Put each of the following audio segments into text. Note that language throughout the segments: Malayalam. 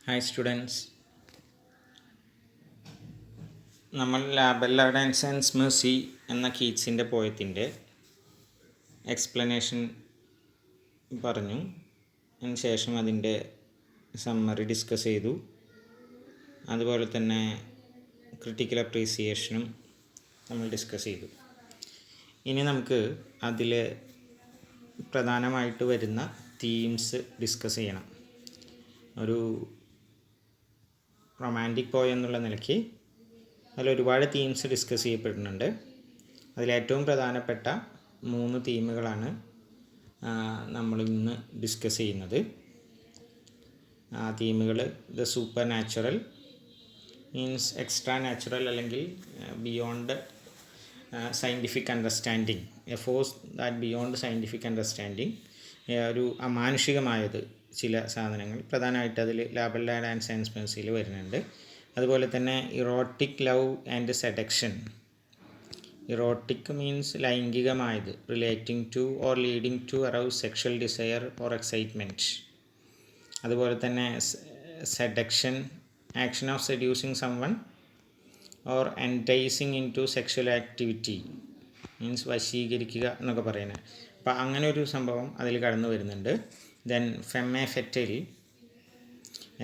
ഹായ് സ്റ്റുഡൻസ്, നമ്മൾ ലാബെല്ല ഡാൻസ് മേഴ്സി എന്ന കീറ്റ്സിൻ്റെ പോയത്തിൻ്റെ എക്സ്പ്ലനേഷൻ പറഞ്ഞു. അതിന് ശേഷം അതിൻ്റെ സമ്മറി ഡിസ്കസ് ചെയ്തു. അതുപോലെ തന്നെ ക്രിട്ടിക്കൽ അപ്രീസിയേഷനും നമ്മൾ ഡിസ്കസ് ചെയ്തു. ഇനി നമുക്ക് അതിൽ പ്രധാനമായിട്ട് വരുന്ന തീംസ് ഡിസ്കസ് ചെയ്യണം. ഒരു റൊമാൻറ്റിക് പോയം എന്നുള്ള നിലയ്ക്ക് അതിൽ ഒരുപാട് തീംസ് ഡിസ്കസ് ചെയ്യപ്പെടുന്നുണ്ട്. അതിലേറ്റവും പ്രധാനപ്പെട്ട 3 തീമുകളാണ് നമ്മൾ ഇന്ന് ഡിസ്കസ് ചെയ്യുന്നത്. ആ തീമുകൾ the supernatural means extra natural അല്ലെങ്കിൽ beyond scientific understanding, a force that beyond scientific understanding, ഒരു അമാനുഷികമായത് ചില സാധനങ്ങൾ പ്രധാനമായിട്ട് അതിൽ ലാബെല്ല ആൻഡ് സയൻസ് മേഴ്സിയിൽ വരുന്നുണ്ട്. അതുപോലെ തന്നെ erotic love and seduction. Erotic means ലൈംഗികമായത്, relating to or leading to arouse sexual desire or excitement. അതുപോലെ തന്നെ seduction, action of seducing someone or enticing into sexual activity means വശീകരിക്കുക എന്നൊക്കെ പറയുന്നത്. അപ്പോൾ അങ്ങനെ ഒരു സംഭവം അതിൽ കടന്നു വരുന്നുണ്ട്. Then femme fatale,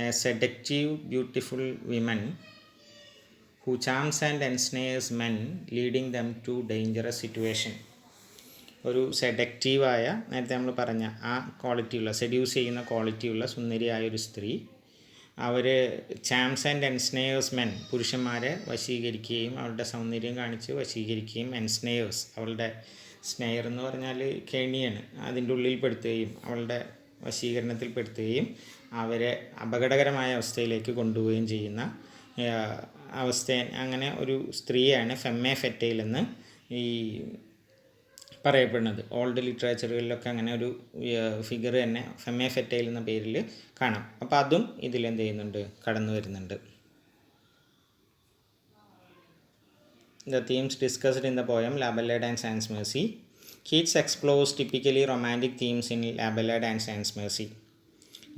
a seductive beautiful women who charms and ensnares men leading them to dangerous situation. ഒരു സെഡക്റ്റീവായ, നേരത്തെ നമ്മൾ പറഞ്ഞ ആ ക്വാളിറ്റിയുള്ള, സെഡ്യൂസ് ചെയ്യുന്ന ക്വാളിറ്റിയുള്ള സുന്ദരിയായ ഒരു സ്ത്രീ, അവർ ചാംസ് ആൻഡ് എൻസ്നെയേഴ്സ് മെൻ, പുരുഷന്മാരെ വശീകരിക്കുകയും അവളുടെ സൗന്ദര്യം കാണിച്ച് വശീകരിക്കുകയും, എൻസ്നെയേഴ്സ് അവളുടെ സ്നെയർ എന്ന് പറഞ്ഞാൽ കെണിയാണ്, അതിൻ്റെ ഉള്ളിൽപ്പെടുത്തുകയും അവളുടെ വശീകരണത്തിൽപ്പെടുത്തുകയും അവരെ അപകടകരമായ അവസ്ഥയിലേക്ക് കൊണ്ടുപോവുകയും ചെയ്യുന്ന അവസ്ഥ. അങ്ങനെ ഒരു സ്ത്രീയാണ് ഫെമ്മെ ഫെറ്റൈൽ എന്ന് ഈ പറയപ്പെടുന്നത്. ഓൾഡ് ലിറ്ററേച്ചറുകളിലൊക്കെ അങ്ങനെ ഒരു ഫിഗർ തന്നെ ഫെമ്മെ ഫെറ്റൈൽ എന്ന പേരിൽ കാണാം. അപ്പോൾ അതും ഇതിലെന്ത് ചെയ്യുന്നുണ്ട്, കടന്നു വരുന്നുണ്ട്. The themes discussed in the poem La Ballade and Sans Merci. Keats explores typically romantic themes in La Ballade and Sans Merci.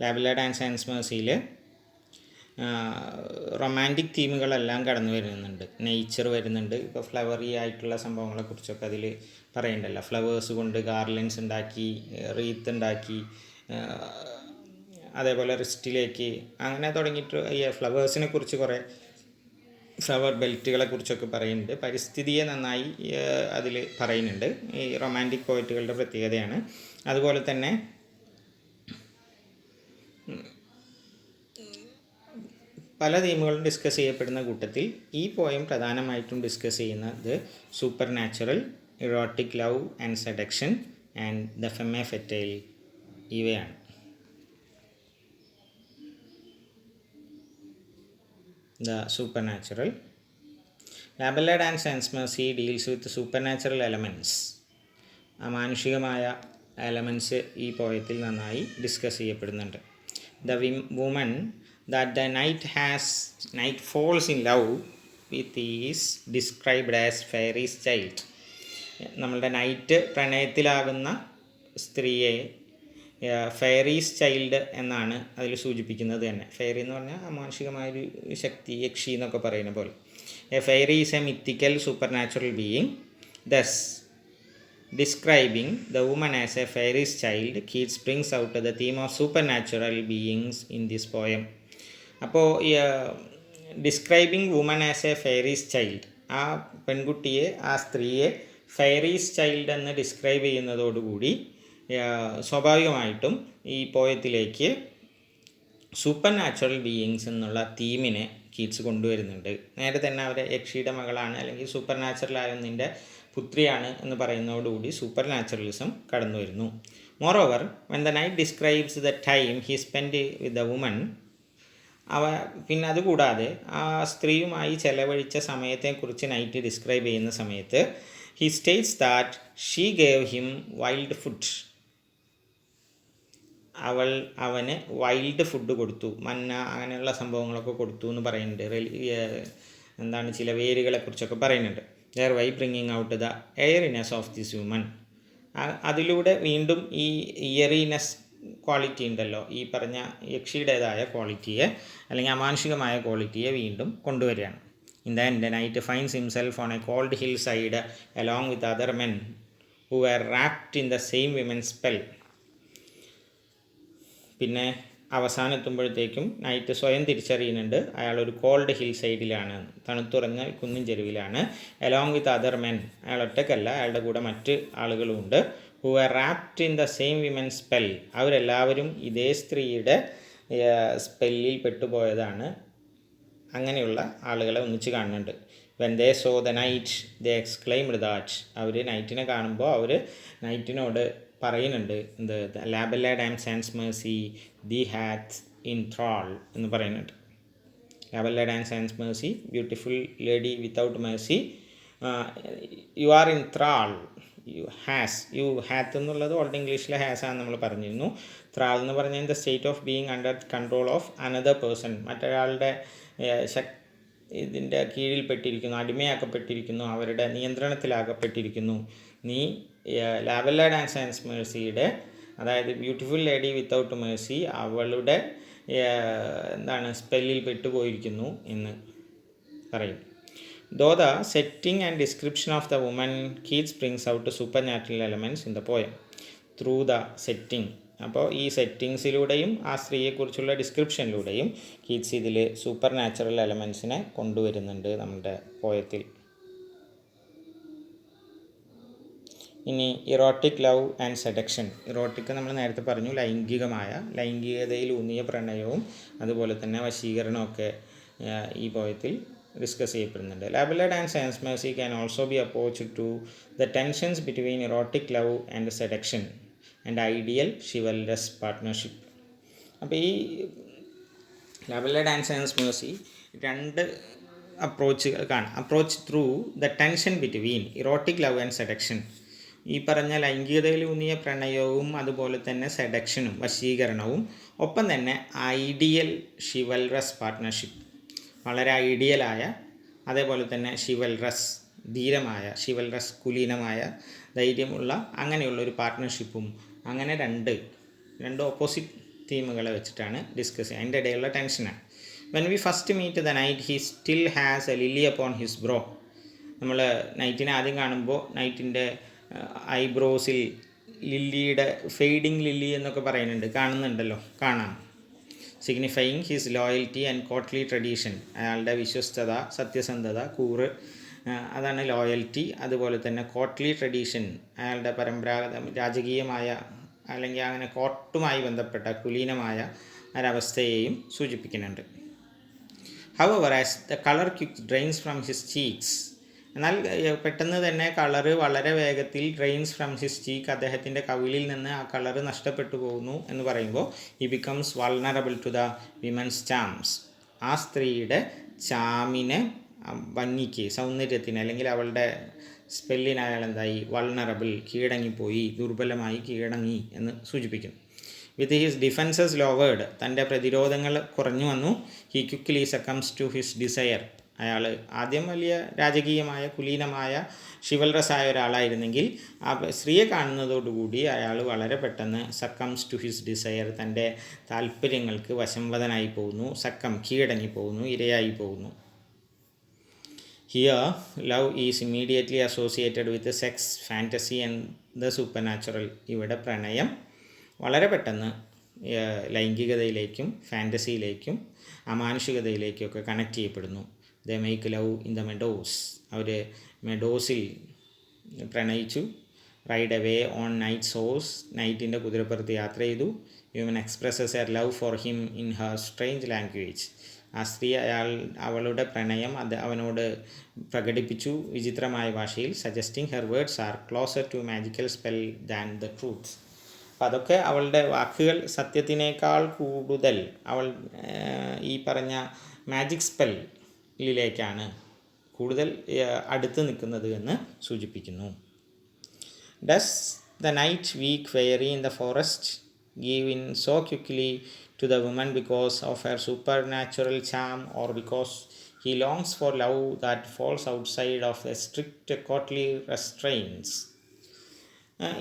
La Ballade and Sans Mercyയിൽ റൊമാൻറ്റിക് തീമുകളെല്ലാം കടന്നു വരുന്നുണ്ട്. നേച്ചർ വരുന്നുണ്ട്. ഇപ്പോൾ ഫ്ലവറി ആയിട്ടുള്ള സംഭവങ്ങളെക്കുറിച്ചൊക്കെ അതിൽ പറയുന്നുണ്ടല്ലോ. ഫ്ലവേഴ്സ് കൊണ്ട് ഗാർലൻസ് ഉണ്ടാക്കി, റീത്ത് ഉണ്ടാക്കി, അതേപോലെ റിസ്റ്റിലേക്ക് അങ്ങനെ തുടങ്ങിയിട്ട് ഈ ഫ്ലവേഴ്സിനെ കുറിച്ച് കുറേ ഫ്ലവർ ബെൽറ്റുകളെ കുറിച്ചൊക്കെ പറയുന്നുണ്ട്. പരിസ്ഥിതിയെ നന്നായി അതിൽ പറയുന്നുണ്ട്. ഈ റൊമാൻറ്റിക് പോയറ്റുകളുടെ പ്രത്യേകതയാണ്. അതുപോലെ തന്നെ പല തീമുകളും ഡിസ്കസ് ചെയ്യപ്പെടുന്ന കൂട്ടത്തിൽ ഈ പോയം പ്രധാനമായിട്ടും ഡിസ്കസ് ചെയ്യുന്നത് supernatural, erotic love and seduction and the femme fatale ഇവയാണ്. The supernatural. La Ballade and Sans Merci deals with supernatural elements. അമാനുഷികമായ എലമെൻറ്റ്സ് ഈ പോയത്തിൽ നന്നായി ഡിസ്കസ് ചെയ്യപ്പെടുന്നുണ്ട്. The woman that the night falls in love with is described as fairy's child. നമ്മളുടെ നൈറ്റ് പ്രണയത്തിലാകുന്ന സ്ത്രീയെ ഫെയറീസ് ചൈൽഡ് എന്നാണ് അതിൽ സൂചിപ്പിക്കുന്നത് തന്നെ. ഫെയറി എന്ന് പറഞ്ഞാൽ അമാനുഷികമായൊരു ശക്തി, യക്ഷി എന്നൊക്കെ പറയുന്ന പോലെ. A fairy is a mythical supernatural being. Thus describing the woman as a fairy's child, Keats brings out the theme of supernatural beings in this poem. അപ്പോൾ describing woman as a fairy's child, ആ പെൺകുട്ടിയെ, ആ സ്ത്രീയെ ഫെയറീസ് ചൈൽഡ് എന്ന് ഡിസ്ക്രൈബ് ചെയ്യുന്നതോടുകൂടി സ്വാഭാവികമായിട്ടും ഈ പോയത്തിലേക്ക് സൂപ്പർ നാച്ചുറൽ ബീയിങ്സ് എന്നുള്ള തീമിനെ കീറ്റ്സ് കൊണ്ടുവരുന്നുണ്ട്. നേരെ തന്നെ അവരെ യക്ഷിയുടെ മകളാണ് അല്ലെങ്കിൽ സൂപ്പർ നാച്ചുറലായ ഒന്നിൻ്റെ പുത്രിയാണ് എന്ന് പറയുന്നതോടുകൂടി സൂപ്പർ നാച്ചുറലിസം കടന്നു വരുന്നു. Moreover, when the knight describes the time he spend with the woman, പിന്നെ അതുകൂടാതെ ആ സ്ത്രീയുമായി ചെലവഴിച്ച സമയത്തെക്കുറിച്ച് നൈറ്റ് ഡിസ്ക്രൈബ് ചെയ്യുന്ന സമയത്ത് he States that she gave him wild food. അവന് വൈൽഡ് ഫുഡ് കൊടുത്തു, മന്ന അങ്ങനെയുള്ള സംഭവങ്ങളൊക്കെ കൊടുത്തു എന്ന് പറയുന്നുണ്ട്. എന്താണ്, ചില വേരുകളെക്കുറിച്ചൊക്കെ പറയുന്നുണ്ട്. Thereby bringing out the airiness of this woman. അതിലൂടെ വീണ്ടും ഈ ഇയറിനെസ് ക്വാളിറ്റി ഉണ്ടല്ലോ, ഈ പറഞ്ഞ യക്ഷിയുടേതായ ക്വാളിറ്റിയെ അല്ലെങ്കിൽ അമാനുഷികമായ ക്വാളിറ്റിയെ വീണ്ടും കൊണ്ടുവരികയാണ്. In the end, the knight finds himself on a cold hillside along with other men who were wrapped in the same women's spell. പിന്നെ അവസാനെത്തുമ്പോഴത്തേക്കും നൈറ്റ് സ്വയം തിരിച്ചറിയുന്നുണ്ട് അയാളൊരു കോൾഡ് ഹിൽ സൈഡിലാണ്, തണുത്തുറഞ്ഞ കുന്നിൻ ചെരുവിലാണ്. അലോങ് വിത്ത് അതർ മെൻ, അയാൾ ഒറ്റക്കല്ല, അയാളുടെ കൂടെ മറ്റ് ആളുകളുമുണ്ട്. Who are wrapped in the same women's spell, അവരെല്ലാവരും ഇതേ സ്ത്രീയുടെ സ്പെല്ലിൽ പെട്ടുപോയതാണ്. അങ്ങനെയുള്ള ആളുകളെ ഒന്നിച്ച് കാണുന്നുണ്ട്. When they saw the knight they exclaimed that, അവർ നൈറ്റിനെ കാണുമ്പോൾ അവർ നൈറ്റിനോട് പറയുന്നുണ്ട് എന്ത്, ലാബെല്ല ഡാം സാൻസ് മേഴ്സി ദി ഹാത്ത് ഇൻ ത്രാൾ എന്ന് പറയുന്നുണ്ട്. ലാബെല്ല ഡാം സാൻസ് മേഴ്സി, beautiful lady without mercy, you are in thrall. U Haat എന്നുള്ളത് ഓൾഡ് ഇംഗ്ലീഷിലെ ഹാസ് ആണ് നമ്മൾ പറഞ്ഞിരുന്നു. ത്രാൾ എന്ന് പറഞ്ഞാൽ the state of being under control of another person, മറ്റൊരാളുടെ ഇതിൻ്റെ കീഴിൽപ്പെട്ടിരിക്കുന്നു, അടിമയാക്കപ്പെട്ടിരിക്കുന്നു, അവരുടെ നിയന്ത്രണത്തിലാകപ്പെട്ടിരിക്കുന്നു. നീ ലാബെല്ല ഡാം സാൻസ് മേഴ്സിയുടെ, അതായത് ബ്യൂട്ടിഫുൾ ലേഡി വിത്തൗട്ട് മേഴ്സി, അവളുടെ സ്പെല്ലിൽ പെട്ടുപോയിരിക്കുന്നു എന്ന് പറയും. Though the setting and description of the woman, Keats brings out the supernatural elements in the poem through the setting. അപ്പോൾ ഈ സെറ്റിങ്സിലൂടെയും ആ സ്ത്രീയെക്കുറിച്ചുള്ള ഡിസ്ക്രിപ്ഷനിലൂടെയും കീറ്റ്സ് ഇതിൽ സൂപ്പർ നാച്ചുറൽ എലമെൻസിനെ കൊണ്ടുവരുന്നുണ്ട് നമ്മുടെ പോയത്തിൽ. ഇനി erotic love and seduction. Erotic നമ്മൾ നേരത്തെ പറഞ്ഞു, ലൈംഗികതയിൽ ഊന്നിയ പ്രണയവും അതുപോലെ തന്നെ വശീകരണമൊക്കെ ഈ പോയത്തിൽ ഡിസ്കസ് ചെയ്യപ്പെടുന്നുണ്ട്. ലാബെല്ല ഡാം സാൻസ് മേഴ്സി can also be approached to the tensions between erotic love and seduction and ideal chivalrous partnership. അപ്പോൾ ഈ ലാബെല്ല ഡാം സാൻസ് മേഴ്സി രണ്ട് അപ്രോച്ചുകൾ കാണാം. Approach through the tension between erotic love and seduction, ഈ പറഞ്ഞ ലൈംഗികതയിൽ ഊന്നിയ പ്രണയവും അതുപോലെ തന്നെ സെഡക്ഷനും വശീകരണവും, ഒപ്പം തന്നെ ഐഡിയൽ ഷിവൽറസ് പാർട്ട്ണർഷിപ്പ്, വളരെ ഐഡിയലായ, അതേപോലെ തന്നെ ഷിവൽറസ് ധീരമായ, ഷിവൽറസ് കുലീനമായ, ധൈര്യമുള്ള അങ്ങനെയുള്ളൊരു പാർട്ട്ണർഷിപ്പും, അങ്ങനെ രണ്ട് ഓപ്പോസിറ്റ് തീമുകളെ വെച്ചിട്ടാണ് ഡിസ്കസ് ചെയ്യുക. അതിൻ്റെ ഇടയിലുള്ള ടെൻഷനാണ്. When we first meet the knight he still has a lily upon his brow. നമ്മൾ നൈറ്റിനെ ആദ്യം കാണുമ്പോൾ നൈറ്റിൻ്റെ ഐബ്രോസിൽ ലില്ലിയുടെ ഫെയ്ഡിങ് ലില്ലി എന്നൊക്കെ പറയുന്നുണ്ട്, കാണാം. Signifying his loyalty and Kotli tradition, അയാളുടെ വിശ്വസ്തത, സത്യസന്ധത, കൂറ്, അതാണ് ലോയൽറ്റി. അതുപോലെ തന്നെ കോട്ട്ലി ട്രഡീഷൻ, അയാളുടെ പരമ്പരാഗത രാജകീയമായ അല്ലെങ്കിൽ അങ്ങനെ കോർട്ടുമായി ബന്ധപ്പെട്ട കുലീനമായ ഒരവസ്ഥയെയും സൂചിപ്പിക്കുന്നുണ്ട്. However as the colour quick drains from his cheeks, എന്നാൽ പെട്ടെന്ന് തന്നെ കളറ് വളരെ വേഗത്തിൽ ഡ്രെയിൻസ് ഫ്രം ഹിസ് ചീക്ക്, അദ്ദേഹത്തിൻ്റെ കവിളിൽ നിന്ന് ആ കളറ് നഷ്ടപ്പെട്ടു പോകുന്നു എന്ന് പറയുമ്പോൾ he becomes vulnerable to the women's charms, ആ സ്ത്രീയുടെ ചാമിനെ, ഭംഗിക്ക്, സൗന്ദര്യത്തിന് അല്ലെങ്കിൽ അവളുടെ സ്പെല്ലിന് അയാൾ വൾണറബിൾ, കീഴടങ്ങിപ്പോയി, ദുർബലമായി കീഴടങ്ങി എന്ന് സൂചിപ്പിക്കുന്നു. വിത്ത് ഹിസ് ഡിഫൻസസ് ലോവേഡ്, തൻ്റെ പ്രതിരോധങ്ങൾ കുറഞ്ഞു വന്നു. He quickly succumbs to his desire, അയാൾ ആദ്യം വലിയ രാജകീയമായ കുലീനമായ ഷിവൽറസായ ഒരാളായിരുന്നെങ്കിൽ ആ സ്ത്രീയെ കാണുന്നതോടുകൂടി അയാൾ വളരെ പെട്ടെന്ന് സക്കംസ് ടു ഹിസ് ഡിസയർ, തൻ്റെ താല്പര്യങ്ങൾക്ക് വശംവദനായി പോകുന്നു, കീഴടങ്ങി പോകുന്നു, ഇരയായി പോകുന്നു. Here love is immediately associated with sex, fantasy and the supernatural. ഇവിടെ പ്രണയം വളരെ പെട്ടെന്ന് ലൈംഗികതയിലേക്കും ഫാൻറ്റസിയിലേക്കും അമാനുഷികതയിലേക്കൊക്കെ കണക്ട് ചെയ്യപ്പെടുന്നു. The make love in the meadows, അവർ മെഡോസിൽ പ്രണയിച്ചു. Ride away on knight's horse, നൈറ്റിൻ്റെ കുതിരപ്പുറത്ത് യാത്ര ചെയ്തു. Human expresses her love for him in her strange language, ആ സ്ത്രീ അവളുടെ പ്രണയം അവനോട് പ്രകടിപ്പിച്ചു വിചിത്രമായ ഭാഷയിൽ. Suggesting her words are closer to magical spell than the truth. അപ്പം അതൊക്കെ അവളുടെ വാക്കുകൾ സത്യത്തിനേക്കാൾ കൂടുതൽ അവൾ ഈ പറഞ്ഞ മാജിക് സ്പെല്ലിലേക്കാണ് കൂടുതൽ അടുത്ത് നിൽക്കുന്നത് എന്ന് സൂചിപ്പിക്കുന്നു. Does the knight weak fairy in the forest give in so quickly to the woman because of her supernatural charm, or because he longs for love that falls outside of the strict courtly restraints?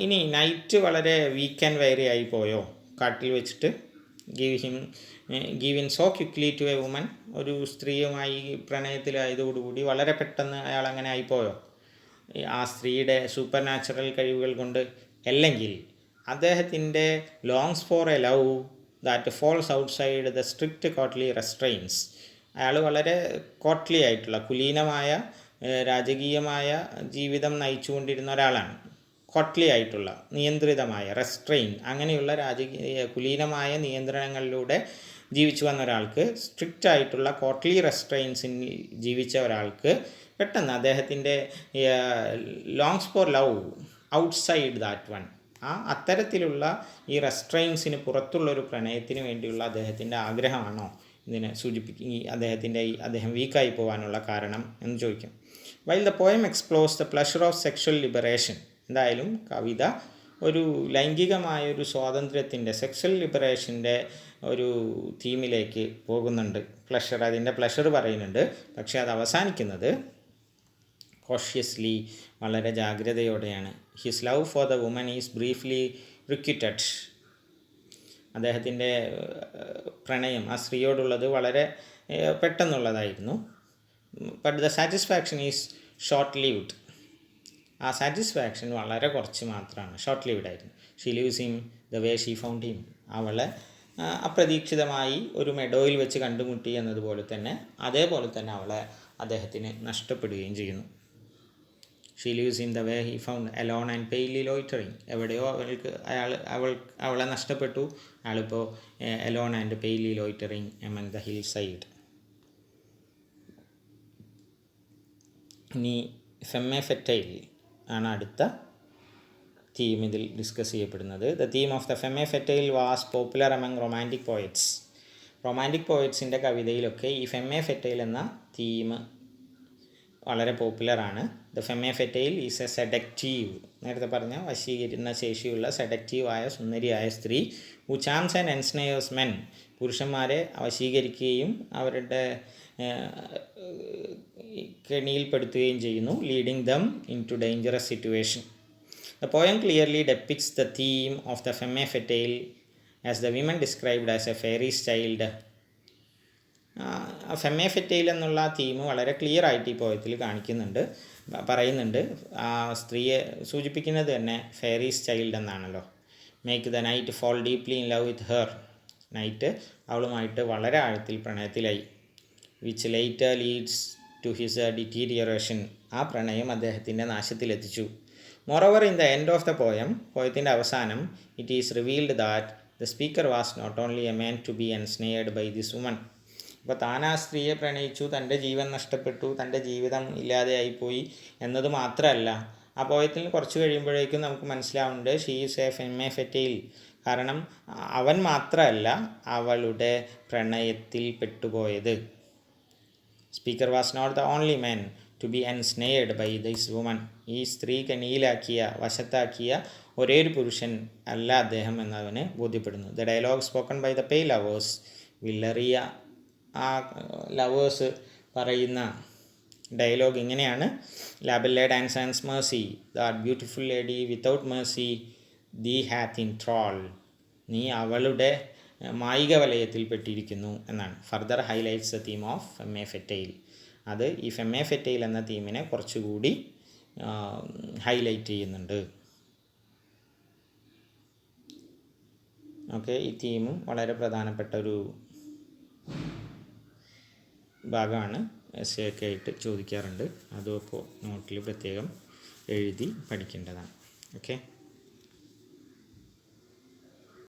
ഇനി നൈറ്റ് വളരെ വീക്ക് ആൻഡ് വെയറി ആയി പോയോ? കാട്ടിൽ വെച്ചിട്ട് give in so quickly to a woman. ഒരു സ്ത്രീയുമായി പ്രണയത്തിലായതോടുകൂടി വളരെ പെട്ടെന്ന് അയാൾ അങ്ങനെ ആയിപ്പോയോ ആ സ്ത്രീയുടെ സൂപ്പർ നാച്ചുറൽ കഴിവുകൾ കൊണ്ട്? അല്ലെങ്കിൽ അദ്ദേഹത്തിൻ്റെ longs for a love that falls outside the strict courtly restraints. അയാൾ വളരെ കോട്ട്ലി ആയിട്ടുള്ള കുലീനമായ രാജകീയമായ ജീവിതം നയിച്ചുകൊണ്ടിരുന്ന ഒരാളാണ്. കോട്ട്ലി ആയിട്ടുള്ള നിയന്ത്രിതമായ റെസ്ട്രെയിൻ അങ്ങനെയുള്ള കുലീനമായ നിയന്ത്രണങ്ങളിലൂടെ ജീവിച്ചു വന്ന ഒരാൾക്ക്, സ്ട്രിക്റ്റ് ആയിട്ടുള്ള കോട്ട്ലി റെസ്ട്രെയിൻസിൽ ജീവിച്ച ഒരാൾക്ക് പെട്ടെന്ന് അദ്ദേഹത്തിൻ്റെ longs for love outside that one, അത്തരത്തിലുള്ള ഈ റെസ്ട്രെയിൻസിന് പുറത്തുള്ളൊരു പ്രണയത്തിന് വേണ്ടിയുള്ള അദ്ദേഹത്തിൻ്റെ ആഗ്രഹമാണോ ഇതിനെ അദ്ദേഹം വീക്കായി പോകാനുള്ള കാരണം എന്ന് ചോദിക്കും. While the poem explores the pleasure of sexual liberation. എന്തായാലും കവിത ഒരു ലൈംഗികമായൊരു സ്വാതന്ത്ര്യത്തിൻ്റെ, സെക്ഷൽ ലിബറേഷൻ്റെ ഒരു തീമിലേക്ക് പോകുന്നുണ്ട്. അതിൻ്റെ പ്ലഷർ പറയുന്നുണ്ട്. പക്ഷേ അത് അവസാനിക്കുന്നത് കോഷ്യസ്ലി, വളരെ ജാഗ്രതയോടെയാണ്. His love for the woman is briefly requited. അദ്ദേഹത്തിൻ്റെ പ്രണയം ആ സ്ത്രീയോടുള്ളത് വളരെ പെട്ടെന്നുള്ളതായിരുന്നു. But the satisfaction is short lived. ആ സാറ്റിസ്ഫാക്ഷൻ വളരെ കുറച്ച് മാത്രമാണ്, ഷോർട്ട് ലിവ്ഡ് ആയിരുന്നു. She leaves him the way she found him. അവളെ അപ്രതീക്ഷിതമായി ഒരു മെഡോയിൽ വെച്ച് കണ്ടുമുട്ടി എന്നതുപോലെ തന്നെ, അതേപോലെ തന്നെ അവളെ അദ്ദേഹത്തിന് നഷ്ടപ്പെടുകയും ചെയ്യുന്നു. She leaves in the way he found alone and palely loitering. എവിടെയോ അവളെ നഷ്ടപ്പെട്ടു. അയാളിപ്പോൾ alone and palely loitering among the hillside. ഇനി ഫെമ്മെ ഫെറ്റൈൽ ആണ് അടുത്ത തീം ഇതിൽ ഡിസ്കസ് ചെയ്യപ്പെടുന്നത്. The theme of the femme fatale was popular among romantic poets. Romantic പോയറ്റ്സിൻ്റെ കവിതയിലൊക്കെ ഈ ഫെമ്മെ ഫെറ്റൈൽ എന്ന തീം വളരെ പോപ്പുലറാണ്. The femme fatale is a seductive, നേരത്തെ പറഞ്ഞ വശീകരണ ശേഷിയുള്ള സെഡക്റ്റീവായ സുന്ദരിയായ സ്ത്രീ, who charms and ensnares men, പുരുഷന്മാരെ വശീകരിക്കുകയും അവരുടെ കെണിയിൽപ്പെടുത്തുകയും ചെയ്യുന്നു. Leading them into dangerous situation. The poem clearly depicts the theme of the femme fatale as the women described as a fairy's child. Femme fatale എന്നുള്ള തീം വളരെ ക്ലിയർ ആയിട്ട് ഈ പോയത്തിൽ പറയുന്നുണ്ട്. ആ സ്ത്രീയെ സൂചിപ്പിക്കുന്നത് തന്നെ ഫെയറീസ് ചൈൽഡ് എന്നാണല്ലോ. Make the knight fall deeply in love with her. Knight അവളുമായിട്ട് വളരെ ആഴത്തിൽ പ്രണയത്തിലായി. Which later leads to his deterioration. ആ പ്രണയം അദ്ദേഹത്തിൻ്റെ നാശത്തിലെത്തിച്ചു. Moreover in the end of the പോയത്തിൻ്റെ അവസാനം it is revealed that the speaker was not only a man to be ensnared by this woman. അപ്പോൾ താൻ ആ സ്ത്രീയെ പ്രണയിച്ചു, തൻ്റെ ജീവൻ നഷ്ടപ്പെട്ടു, തൻ്റെ ജീവിതം ഇല്ലാതെയായിപ്പോയി എന്നത് മാത്രമല്ല, ആ പോയത്തിൽ കുറച്ച് കഴിയുമ്പോഴേക്കും നമുക്ക് മനസ്സിലാവുന്നുണ്ട് she is a femme fatale. കാരണം അവൻ മാത്രമല്ല അവളുടെ പ്രണയത്തിൽ പെട്ടുപോയത്. Speaker was not the only man to be ensnared by this woman. ഈ സ്ത്രീ കെണിയിലാക്കിയ, വശത്താക്കിയ ഒരേ ഒരു പുരുഷൻ അല്ല അദ്ദേഹം എന്നവന് ബോധ്യപ്പെടുന്നു. The dialogue spoken by the pale lovers. വില്ലറിയ ആ ലവേഴ്സ് പറയുന്ന ഡയലോഗ് ഇങ്ങനെയാണ്: ലാബെല്ലെ ഡാൻസ് ആൻഡ് മേഴ്സി, that beautiful lady without mercy thee hath in troll. നീ അവളുടെ മായിക വലയത്തിൽ പെട്ടിരിക്കുന്നു എന്നാണ്. Further highlights the theme of femme fatale. അത് ഈ ഫെമ്മെ ഫെറ്റൈൽ എന്ന തീമിനെ കുറച്ചുകൂടി ഹൈലൈറ്റ് ചെയ്യുന്നുണ്ട്. ഓക്കെ, ഈ തീമും വളരെ പ്രധാനപ്പെട്ട ഒരു ഭാഗമാണ്. എസ്സേ ഒക്കെ ആയിട്ട് ചോദിക്കാറുണ്ട്. അതും ഇപ്പോൾ നോട്ടിൽ പ്രത്യേകം എഴുതി പഠിക്കേണ്ടതാണ്. ഓക്കെ.